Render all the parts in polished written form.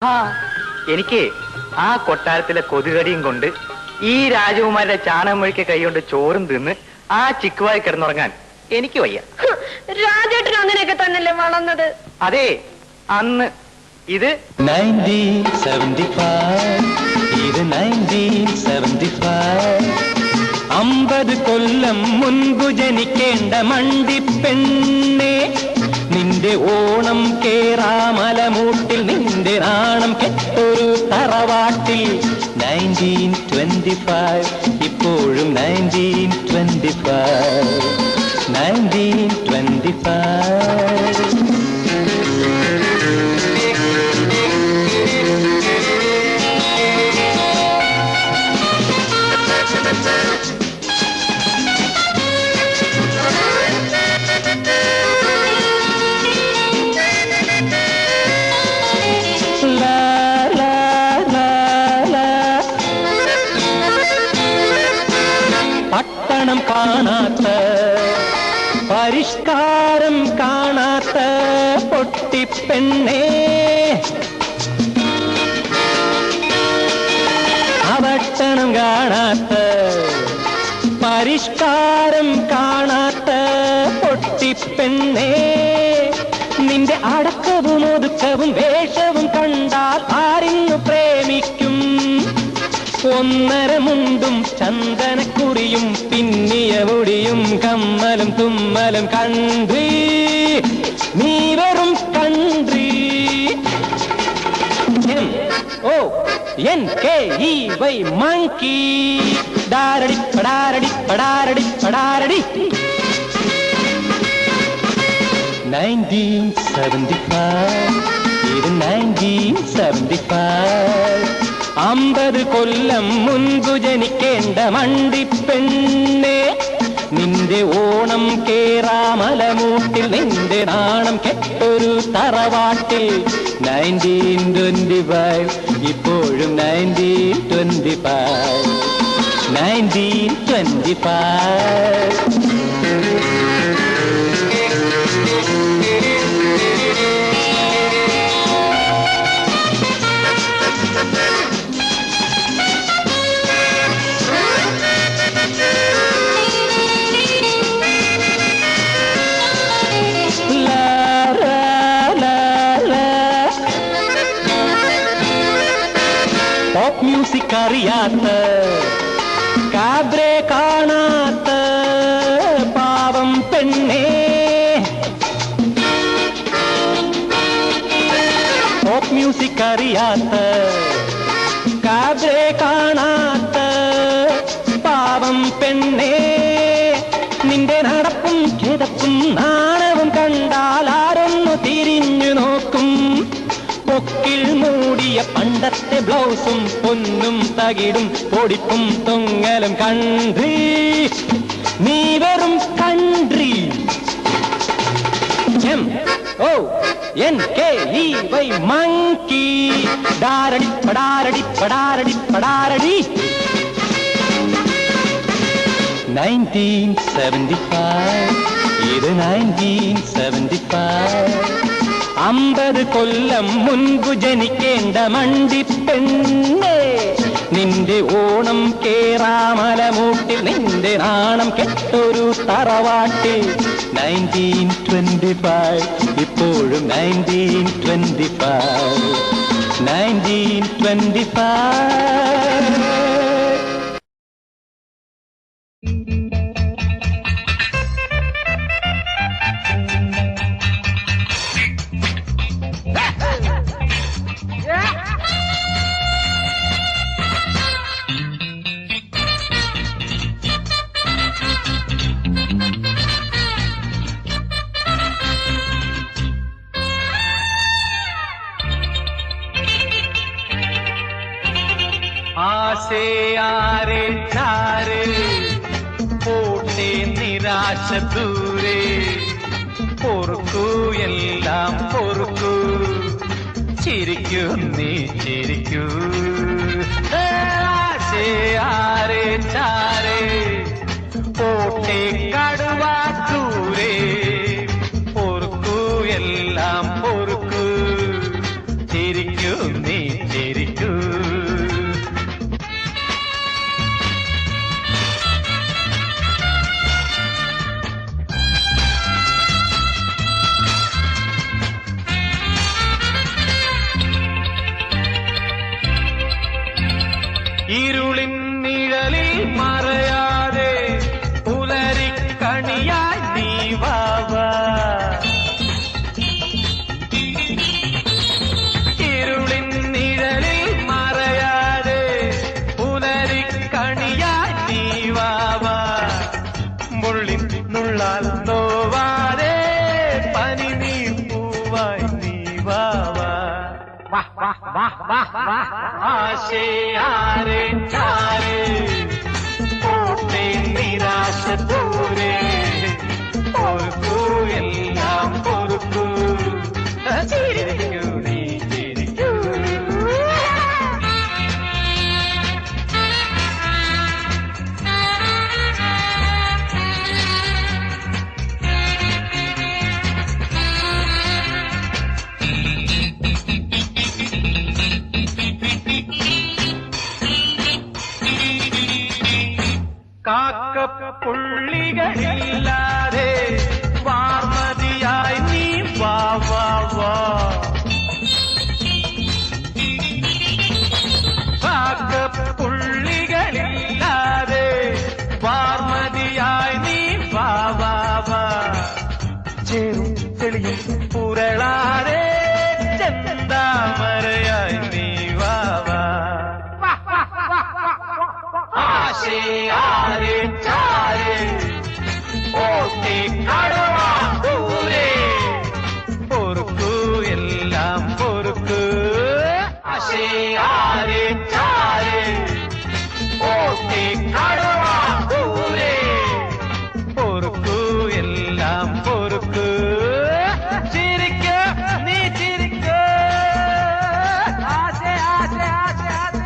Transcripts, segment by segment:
ആ എനിക്ക് ആ കൊട്ടാരത്തിലെ കൊതുകടിയും കൊണ്ട് ഈ രാജകുമാരുടെ ചാണകം വഴിക്ക് കൈകൊണ്ട് ചോറും തിന്ന് ആ ചിക്കുവായി കിടന്നുറങ്ങാൻ എനിക്ക് വയ്യ. രാജേട്ടൻ അങ്ങനെയൊക്കെ തന്നെയല്ലേ വളർന്നത്? അതെ, അന്ന് ഇത് 50 കൊല്ലം മുൻപ് ജനിക്കേണ്ട മണ്ടിപ്പെണ്ണേ, നിന്റെ ഓണം കേറാമലമൂട്ടിൽ, നിന്റെ നാണം കെട്ടൊരു തറവാട്ടിൽ. 1925 ഇപ്പോഴും 1925. പട്ടണം കാണാത്ത, പരിഷ്കാരം കാണാത്ത പൊട്ടിപ്പെണ്ണേ, അവട്ടണം കാണാത്ത, പരിഷ്കാരം കാണാത്ത പൊട്ടിപ്പെണ്ണേ, നിന്റെ അടക്കവും ഒതുക്കവും വേഷവും കണ്ടാൽ ആരിന്നു പ്രേമിക്കും? 1.5 മുണ്ടും ചന്ദനക്കുറിയും പിന്നിയ മുടിയും കമ്മലും തുമ്മലും കൺട്രി, നീ വെറും കൺട്രി. MONKEY മങ്കി, ഡാരടി പടാരടി പടാരടി പടാരടി. 1975 ഇത് 1975. 50 കൊല്ലം മുൻപ് ജനിക്കേണ്ട മണ്ടിപ്പെണ്ണേ, നിന്റെ ഓണം കേറാമലമൂട്ടിൽ, നിന്റെ നാണം കെട്ടൊരു തറവാട്ടിൽ. 1925 ഇപ്പോഴും 1925. 1925. പോപ്പ് മ്യൂസിക് അറിയാത്ത, കാബ്രെ കാണാത്ത പാവം പെണ്ണേ, പോപ്പ് മ്യൂസിക് അറിയാത്ത, കാബ്രെ കാണാത്ത പാവം പെണ്ണേ, നിന്റെ നടപ്പും കിടപ്പും നാണവും കണ്ടാൽ ആരൊന്നു തിരിഞ്ഞു നോക്കും? പൊക്കിൽ മൂടിയ പണ്ടത്തെ ബ്ലൗസും പൊന്നും തകിടും പൊടിപ്പും തൊങ്ങലും കൺട്രി, നീ വെറും കൺട്രി. MONKEY മങ്കി, ഡാരടി പടാരടി പടാരടി പടാരടി. 1975 ഇത് 1975. 50 കൊല്ലം മുൻപ് ജനിക്കേണ്ട മണ്ടിപ്പെണ്ണേ, നിന്റെ ഓണം കേറാമലമൂട്ടിൽ, നിന്റെ നാണം കെട്ടൊരു തറവാട്ടിൽ. 1925 ഇപ്പോഴും 1925. 1925. ആശേ ആരെ ചാരെ പോട്ടെ നിരാശ ദൂരെ, പൊറുക്കൂ എല്ലാം പൊറുക്കൂ, ചിരിക്കൂ നീ ചിരിക്കൂ. ആശേ ആരെ ചാരെ പോട്ടെ കടുവാ ദൂരെ, പൊറുക്കൂ എല്ലാം പൊറുക്കൂ, ചിരിക്കൂ. നീ ചിരിക്കൂ. ഇരുളിൻ നിഴലിൽ മറയാതെ പുലരിക്കണിയായി നീ വാവാ. ഇരുളിൻ നിഴലിൽ മറയാതെ പുലരിക്കണിയായി നീ വാവാ. മുള്ളിൻ നുള്ളാൽ നോവാതെ പനി നീ പൂവായി നീ വാവാ. ആശയാരെ ചാരെ പോട്ടെ നിരാശ ദൂരെ പൊറുക്കൂ എല്ലാം പൊറുക്കൂ. ചിരിക്കൂ നീ ചിരിക്കൂ. കാക്കപ്പുള്ളികളില്ലാതെ വാർമതിയായി നീ വാ വാ വാ. കാക്കപ്പുള്ളികളില്ലാതെ വാർമതിയായി നീ വാ വാ വാ. ചേരും തെളിയും പുരളാതെ ചെന്താമരയായി നീ വാ വാ. ആശയാരെ ചാരെ ഓട്ടി കടവാ ദൂരെ പൊറുക്കൂ എല്ലാം പൊറുക്കൂ. ആശയാരെ ചാരെ ഓട്ടി കടവാ ദൂരെ പൊറുക്കൂ എല്ലാം പൊറുക്കൂ. ചിരിക്ക നീ ചിരിക്ക. ആശ ആശ ആശ ആശ.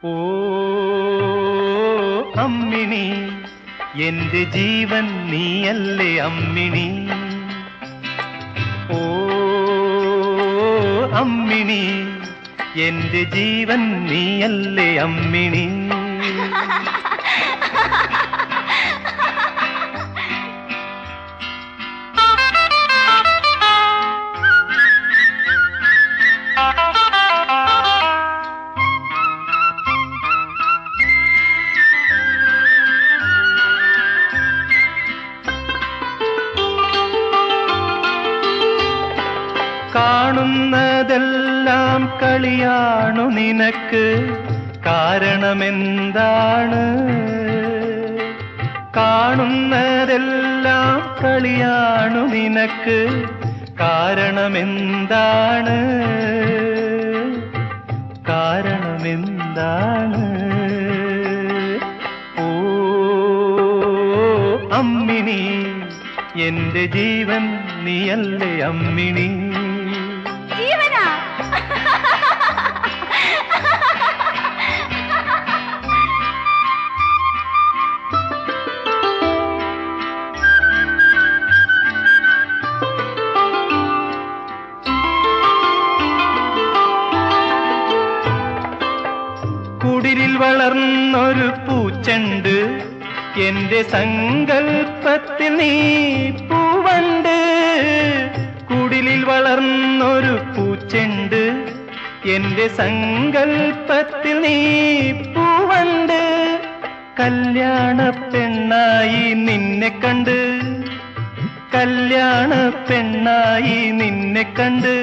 ഓ അമ്മിണി എന്റെ ജീവൻ നീയല്ലേ അമ്മിണി. ഓ അമ്മിണി എന്റെ ജീവൻ നീയല്ലേ അമ്മിണി. കാണുന്നതെല്ലാം കളിയാണു നിനക്ക് കാരണമെന്താണ്. കാണുന്നതെല്ലാം കളിയാണു നിനക്ക് കാരണമെന്താണ്. കാരണമെന്താണ്. ഓ അമ്മിണി എന്റെ ജീവൻ നീയല്ലേ അമ്മിണി. ജീവനാ കുടിലിൽ വളർന്നൊരു പൂച്ചെണ്ട് എന്റെ സങ്കൽപ്പത്തിൽ നീ പൂവണ്ട്. കുടിലിൽ വളർന്നൊരു പൂച്ചെണ്ട് എന്റെ സങ്കൽപ്പത്തിൽ നീ പൂവണ്ട്. കല്യാണ പെണ്ണായി നിന്നെ കണ്ട്. കല്യാണ പെണ്ണായി നിന്നെ കണ്ട്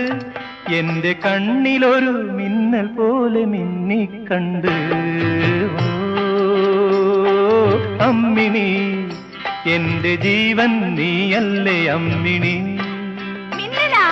എന്റെ കണ്ണിലൊരു മിന്നൽ പോലെ മിന്നിക്കണ്ട്. ഓ അമ്മിണി എന്റെ ജീവൻ നീയല്ലേ അമ്മിണി. മിന്നലാ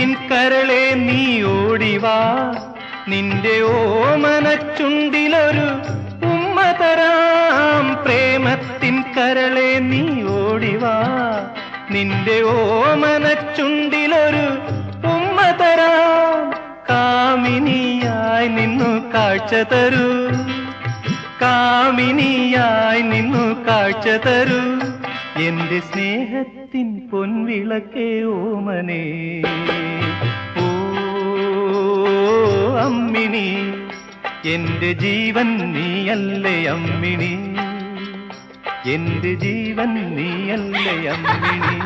പ്രേമത്തിൻ കരളെ നീ ഓടിവാ, നിന്റെ ഓമനച്ചുണ്ടിലൊരു ഉമ്മ തരാം. പ്രേമത്തിൻ കരളെ നീ ഓടിവാ, നിന്റെ ഓമനച്ചുണ്ടിലൊരു ഉമ്മ തരാം. കാമിനിയായി നിന്നു കാഴ്ച തരൂ, കാമിനിയായി നിന്നു കാഴ്ച തരൂ. എന്റെ സ്നേഹത്തിൻ പൊൻവിളക്കേ ഓമനേ, ഓ അമ്മിണി, എന്റെ ജീവൻ നീയല്ലേ അമ്മിണി, എന്റെ ജീവൻ നീയല്ലേ അമ്മിണി,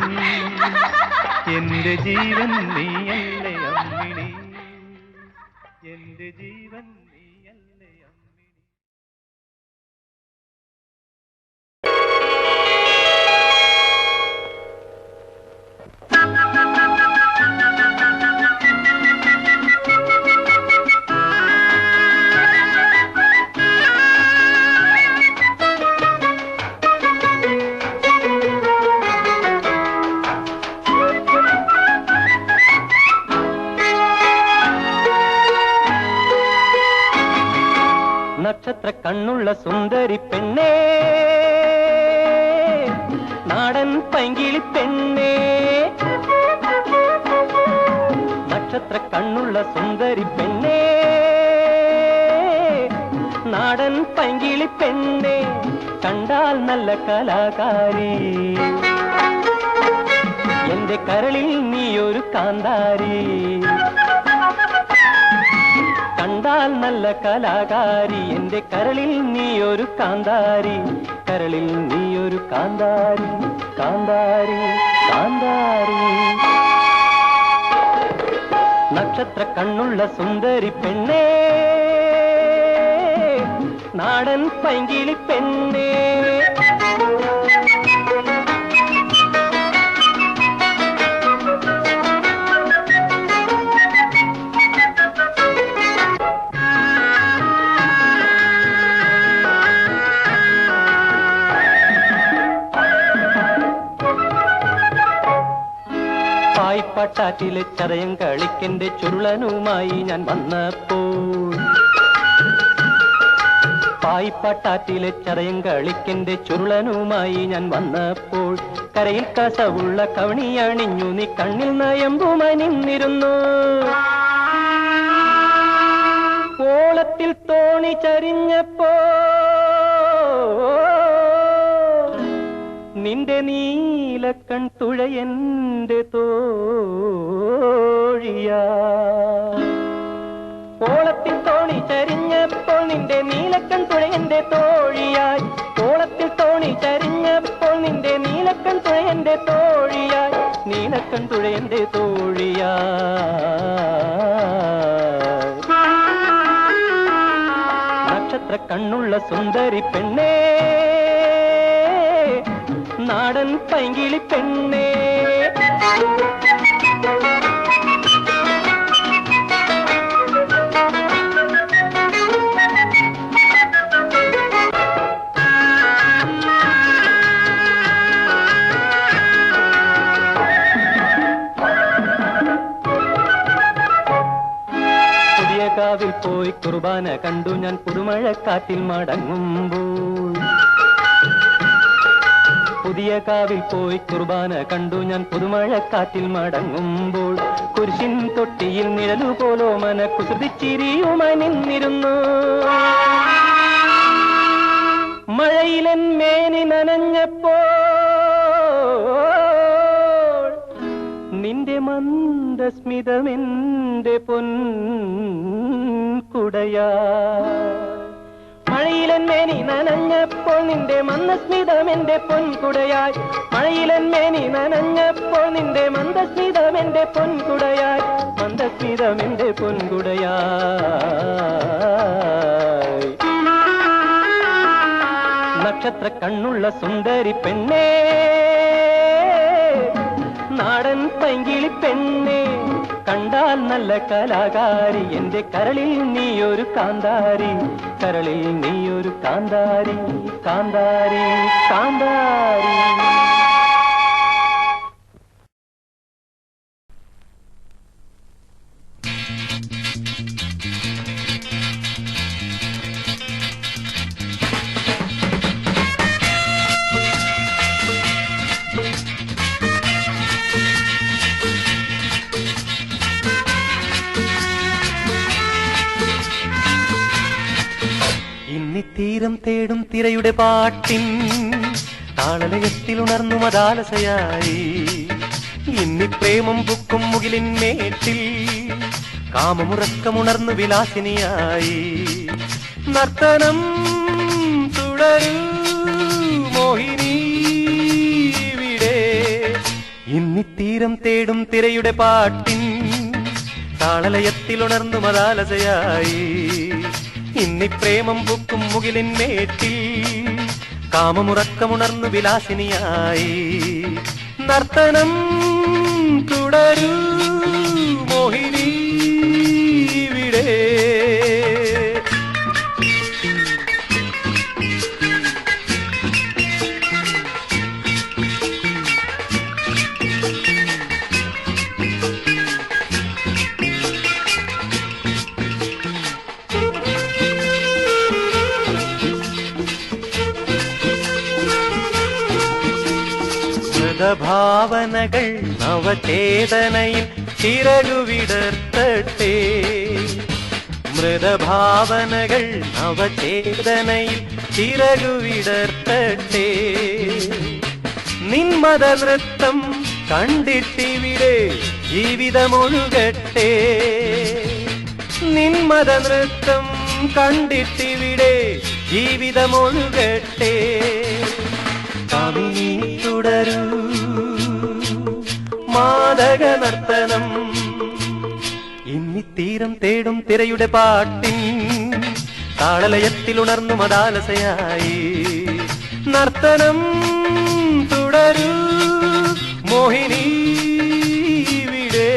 എന്റെ ജീവൻ നീയല്ലേ അമ്മിണി, എന്റെ ജീവൻ നീയല്ലേ അമ്മിണി. നക്ഷത്ര കണ്ണുള്ള സുന്ദരി പെണ്ണേ, നാടൻ പൈങ്കിളി പെണ്ണേ. നക്ഷത്ര കണ്ണുള്ള സുന്ദരി പെണ്ണേ, നാടൻ പൈങ്കിളി പെണ്ണേ. കണ്ടാൽ നല്ല കലാകാരി, എന്റെ കരളിൽ നീയൊരു കാന്താരി. കണ്ടാൽ നല്ല കലാകാരി, എന്റെ കരളിൽ നീയൊരു കാന്താരി, കരളിൽ നീയൊരു കാന്താരി, കാന്താരി, കാന്താരി. നക്ഷത്ര കണ്ണുള്ള സുന്ദരി പെണ്ണേ, നാടൻ പൈങ്കിളി പെണ്ണേ. പായിപ്പാട്ടാറ്റിലെ ചതയം കളിക്കെന്റെ ചുരുളനുമായി ഞാൻ വന്നപ്പോൾ, പായിപ്പാട്ടാറ്റിലെ ചതയം കളിക്കെന്റെ ചുരുളനുമായി ഞാൻ വന്നപ്പോൾ, കരയിൽ കസവുള്ള കവണിയണിഞ്ഞു നീ കണ്ണിൽ നയമ്പുമനിന്നിരുന്നു. ഓളത്തിൽ തോണി ചരിഞ്ഞപ്പോ നിന്റെ നീലക്കൺ തുഴയന്റെ തോഴിയാ. ഓളത്തിൽ തോണി ചരിഞ്ഞപ്പോൾ നിന്റെ നീലക്കൺ തുഴയന്റെ തോഴിയായി, ഓളത്തിൽ തോണി ചരിഞ്ഞപ്പോൾ നിന്റെ നീലക്കൺ തുഴയന്റെ തോഴിയായി, നീലക്കൺ തുഴയന്റെ തോഴിയായി. നക്ഷത്ര കണ്ണുള്ള സുന്ദരി പെണ്ണേ, നാടൻ പൈങ്കിളി പെണ്ണേ. പുതിയ കാവിൽ പോയി കുർബാന കണ്ടു ഞാൻ പുതുമഴക്കാറ്റിൽ മടങ്ങുമ്പോൾ, പുതിയ കാവിൽ പോയി കുർബാന കണ്ടു ഞാൻ പുതുമഴക്കാറ്റിൽ മടങ്ങുമ്പോൾ, കുരിശിൻ തൊട്ടിയിൽ നിഴലുപോലോ മന കുസൃതിച്ചിരിയുമനിന്നിരുന്നു. മഴയിലൻ മേനി നനഞ്ഞപ്പോൾ നിന്റെ മന്ദസ്മിതമെന്റെ പൊൻകുടയാ. മഴയിലൻ മേനി നനഞ്ഞപ്പോൾ നിന്റെ മന്ദസ്മിതമെന്റെ പൊൻകുടയായി, മഴയിലൻ മേനി നനഞ്ഞപ്പോൾ നിന്റെ മന്ദസ്മിതമെന്റെ പൊൻകുടയായി, മന്ദസ്മിതമെന്റെ പൊൻകുടയായി. നക്ഷത്ര കണ്ണുള്ള സുന്ദരി പെണ്ണേ, നാടൻ പൈങ്കിളി പെണ്ണേ. കണ്ടാൽ നല്ല കലാകാരി, എന്റെ കരളിൽ നീയൊരു കാന്താരി, കരളിൽ നീയൊരു കാന്താരി, കാന്താരി, കാന്താരി. തീരം തേടും തിരയുടെ പാട്ടിൻ താളലയത്തിൽ ഉണർന്നു മതാലസയായി ഇന്നി പ്രേമം പുക്കും മുകിലിന്മേറ്റിൽ കാമമുറക്കമുണർന്നു വിലാസിനിയായി നർത്തനം തുടരൂ മോഹിനി ഇവിടെ ഇന്നി തേടും തിരയുടെ പാട്ടിൻ താളലയത്തിൽ ഉണർന്നു മതാലസയായി ഇന്നി പ്രേമം പുക്കും മുകിലിന്മേറ്റിൽ കാമമുറക്കമുണർന്നു വിലാസിനിയായി നർത്തനം തുടരൂ മോഹിനി ഇവിടെ ഭാവനകൾ നവചേതനയിൽ ചിറകുവിടർത്തട്ടെ മൃതഭാവനകൾ നവചേതനയിൽ ചിറകുവിടർത്തട്ടെ നിന്മത നൃത്തം കണ്ടിട്ടിവിടെ ജീവിതമൊഴുകട്ടെ നിന്മത നൃത്തം കണ്ടിട്ടിവിടെ ജീവിതമൊഴുകട്ടെ കാമിനി തുടരൂ മാദക നർത്തനം ഇന്നി തേടും തിരയുടെ പാട്ടിൻ താളലയത്തിൽ ഉണർന്നു മതാലസയായി നർത്തനം തുടരൂ മോഹിനി ഇവിടെ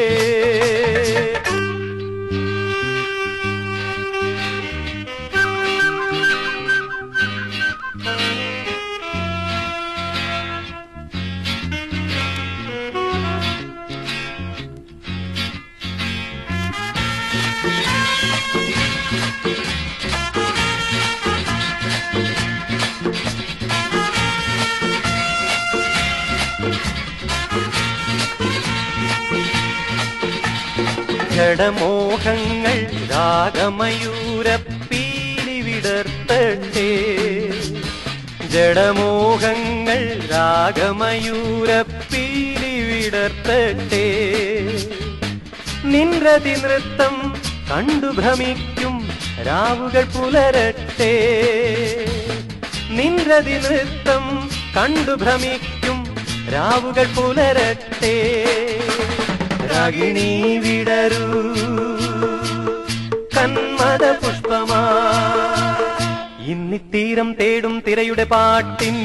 ജഡമോഹങ്ങൾ രാഗമയൂരപ്പീലി വിടർത്തട്ടെ ജഡമോഹങ്ങൾ രാഗമയൂരപ്പീലി വിടർത്തട്ടെ നിൻരതി നൃത്തം കണ്ടു ഭ്രമിക്കും രാവുകൾ പുലരട്ടെ നിൻരതി നൃത്തം കണ്ടു ഭ്രമിക്കും രാവുകൾ പുലരട്ടെ രാഗിണി വിടരൂ കന്മദ പുഷ്പമാ ഇന്നി തേടും തിരയുടെ പാട്ടിൻ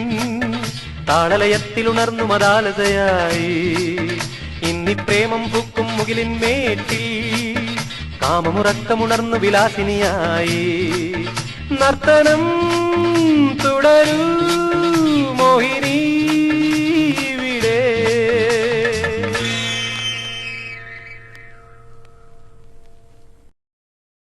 താളലയത്തിൽ ഉണർന്നു മതാലസയായി ഇന്നി പ്രേമം പൂക്കും മുകിലിന്മേറ്റിൽ കാമമുറക്കമുണർന്നു വിലാസിനിയായി നർത്തനം തുടരൂ